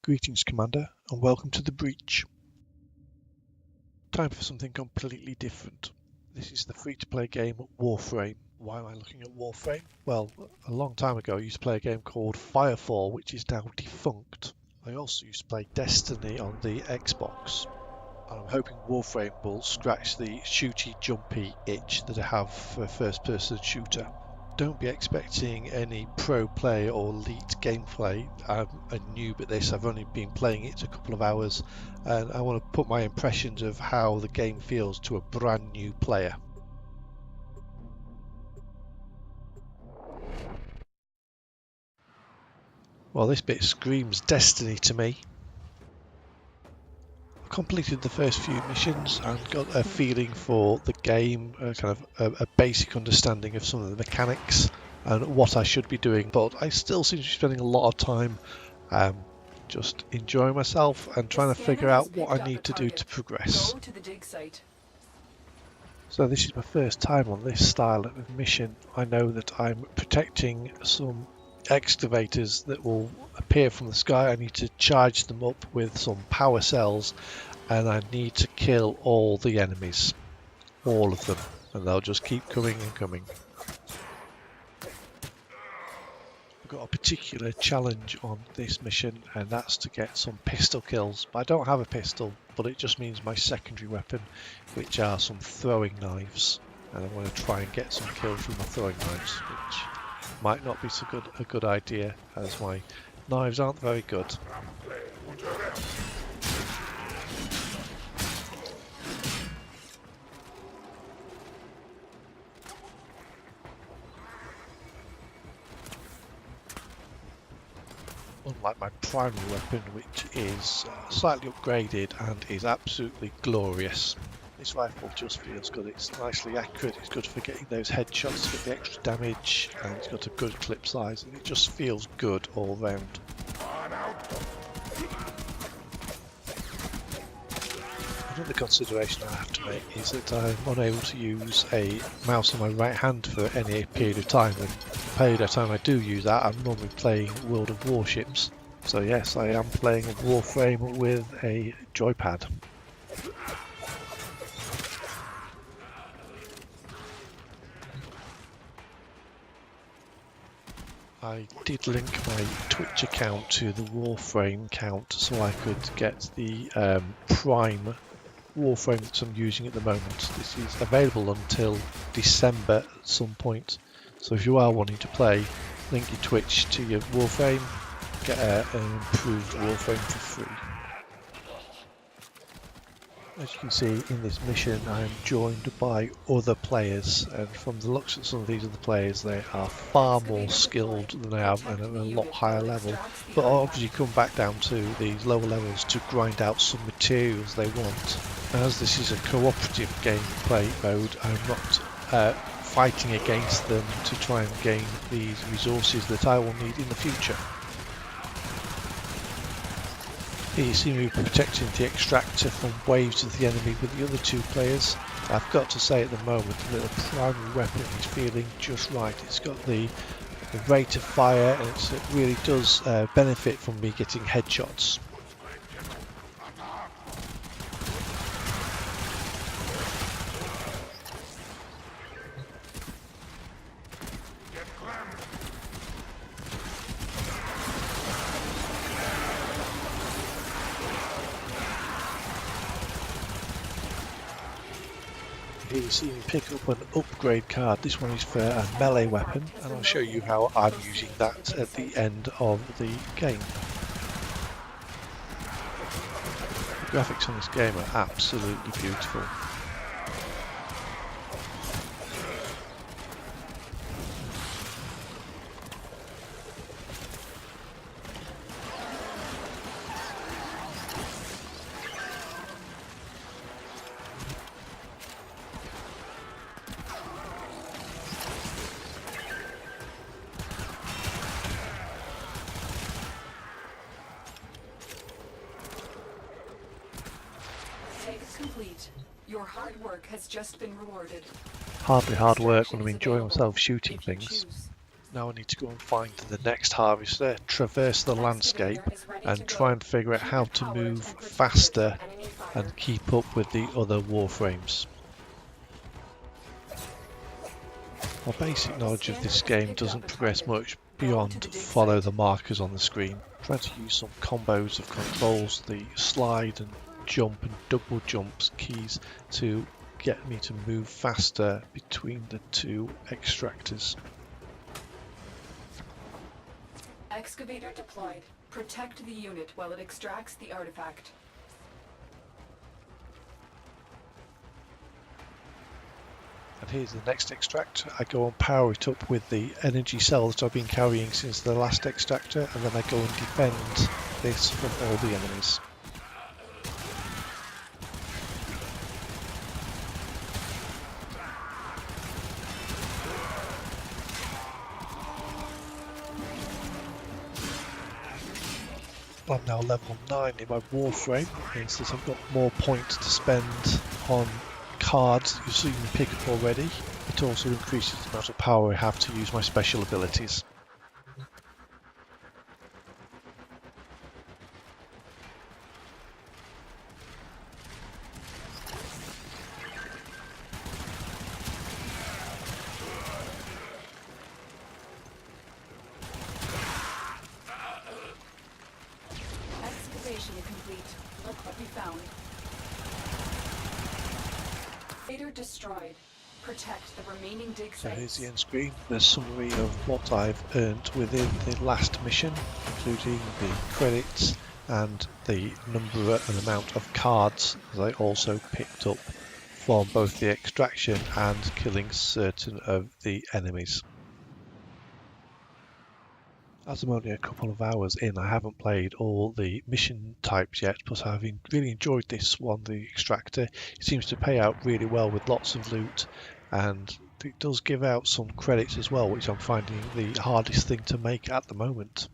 Greetings, Commander, and welcome to the breach. Time for something completely different. This is the free-to-play game Warframe. Why am I looking at Warframe? Well, a long time ago I used to play a game called Firefall, which is now defunct. I also used to play Destiny on the Xbox. And I'm hoping Warframe will scratch the shooty jumpy itch that I have for a first-person shooter. Don't be expecting any pro play or elite gameplay. I'm a noob at this. I've only been playing it a couple of hours, and I want to put my impressions of how the game feels to a brand new player. Well, this bit screams Destiny to me. I completed the first few missions and got a feeling for the game, kind of a basic understanding of some of the mechanics and what I should be doing, but I still seem to be spending a lot of time just enjoying myself and trying to figure out what I need to do to progress. So this is my first time on this style of mission. I know that I'm protecting some excavators that will appear from the sky. I need to charge them up with some power cells, and I need to kill all the enemies, all of them, and they'll just keep coming and coming. I've got a particular challenge on this mission, and that's to get some pistol kills. I don't have a pistol, but it just means my secondary weapon, which are some throwing knives, and I want to try and get some kills with my throwing knives, which might not be so good a good idea, as my knives aren't very good. Unlike my primary weapon, which is slightly upgraded and is absolutely glorious. This rifle just feels good. It's nicely accurate, it's good for getting those headshots, get the extra damage, and it's got a good clip size, and it just feels good all round. Another consideration I have to make is that I'm unable to use a mouse on my right hand for any period of time, and the period of time I do use that, I'm normally playing World of Warships. So yes, I am playing Warframe with a joypad. I did link my Twitch account to the Warframe account so I could get the Prime Warframe that I'm using at the moment. This is available until December at some point, so if you are wanting to play, link your Twitch to your Warframe, get an improved Warframe for free. As you can see in this mission, I am joined by other players, and from the looks of some of these other players, they are far more skilled than I am and at a lot higher level, but obviously come back down to these lower levels to grind out some materials they want. As this is a cooperative gameplay mode, I'm not fighting against them to try and gain these resources that I will need in the future. Here you see me protecting the extractor from waves of the enemy with the other two players. I've got to say at the moment that the primary weapon is feeling just right. It's got the rate of fire, and it really does benefit from me getting headshots. Here you see me pick up an upgrade card. This one is for a melee weapon, and I'll show you how I'm using that at the end of the game. The graphics on this game are absolutely beautiful. Complete. Your hard work has just been rewarded. Hardly hard work when I'm enjoying myself shooting things. Now I need to go and find the next harvester, traverse the landscape, and try and figure out how to move faster and keep up with the other Warframes. My basic knowledge of this game doesn't progress much beyond follow the markers on the screen. Trying to use some combos of controls, the slide and jump and double jumps keys to get me to move faster between the two extractors. Excavator deployed. Protect the unit while it extracts the artifact. And here's the next extract. I go and power it up with the energy cell that I've been carrying since the last extractor, and then I go and defend this from all the enemies. I'm now level 9 in my Warframe, which means that I've got more points to spend on cards that you've seen me pick up already. It also increases the amount of power I have to use my special abilities. Excavation complete. Look what we found. Excavator destroyed. Protect the remaining dig So sites. here's the end screen, the summary of what I've earned within the last mission, including the credits and the number and amount of cards that I also picked up from both the extraction and killing certain of the enemies. As I'm only a couple of hours in, I haven't played all the mission types yet, but I've really enjoyed this one, the extractor. It seems to pay out really well with lots of loot, and it does give out some credits as well, which I'm finding the hardest thing to make at the moment.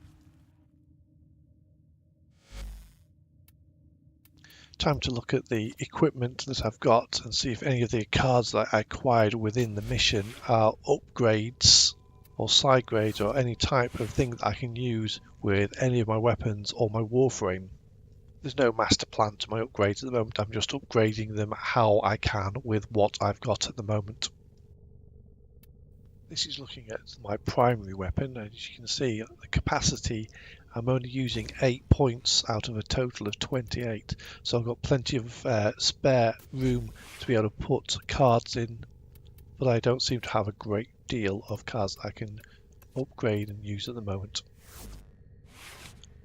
Time to look at the equipment that I've got and see if any of the cards that I acquired within the mission are upgrades or side grades or any type of thing that I can use with any of my weapons or my Warframe. There's no master plan to my upgrades at the moment. I'm just upgrading them how I can with what I've got at the moment. This is looking at my primary weapon, and as you can see, the capacity, I'm only using 8 points out of a total of 28, so I've got plenty of spare room to be able to put cards in, but I don't seem to have a great deal of cards that I can upgrade and use at the moment.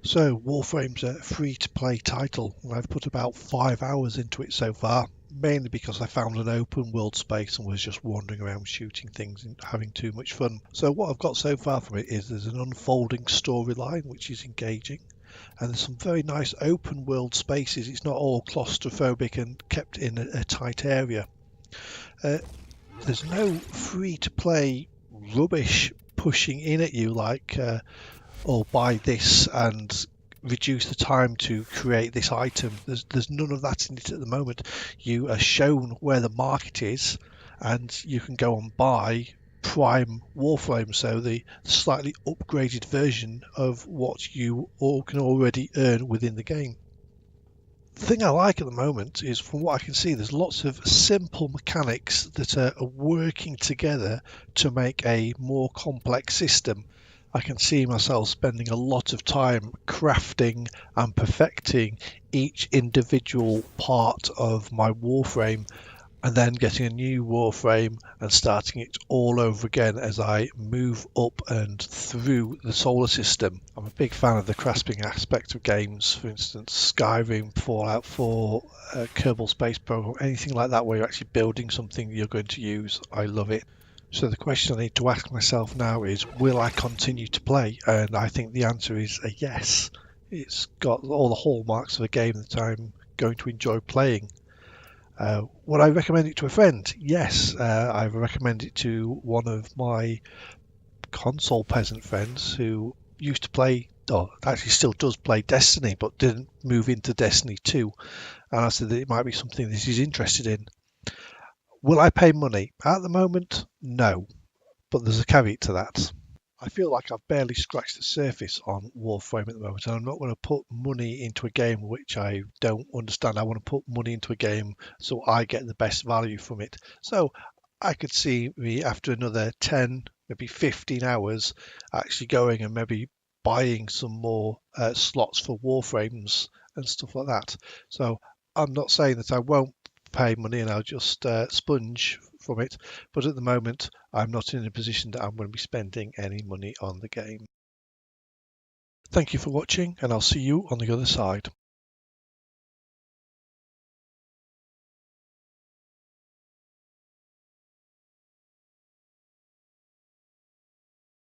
So Warframe's a free-to-play title, and I've put about 5 hours into it so far, mainly because I found an open world space and was just wandering around shooting things and having too much fun. So what I've got so far from it is there's an unfolding storyline which is engaging, and there's some very nice open world spaces. It's not all claustrophobic and kept in a tight area. There's no free-to-play rubbish pushing in at you like or buy this and reduce the time to create this item. There's none of that in it at the moment. You are shown where the market is, and you can go and buy Prime Warframe, so the slightly upgraded version of what you all can already earn within the game. The thing I like at the moment is, from what I can see, there's lots of simple mechanics that are working together to make a more complex system. I can see myself spending a lot of time crafting and perfecting each individual part of my Warframe, and then getting a new Warframe and starting it all over again as I move up and through the solar system. I'm a big fan of the crafting aspect of games, for instance Skyrim, Fallout 4, Kerbal Space Program, anything like that where you're actually building something you're going to use. I love it. So the question I need to ask myself now is, will I continue to play? And I think the answer is a yes. It's got all the hallmarks of a game that I'm going to enjoy playing. Would I recommend it to a friend? Yes, I recommend it to one of my console peasant friends who used to play, or actually still does play Destiny, but didn't move into Destiny 2. And I said that it might be something that he's interested in. Will I pay money? At the moment, no. But there's a caveat to that. I feel like I've barely scratched the surface on Warframe at the moment, and I'm not going to put money into a game which I don't understand. I want to put money into a game so I get the best value from it. So I could see me after another 10, maybe 15 hours actually going and maybe buying some more slots for Warframes and stuff like that. So I'm not saying that I won't pay money and I'll just sponge from it, but at the moment I'm not in a position that I'm going to be spending any money on the game. Thank you for watching, and I'll see you on the other side.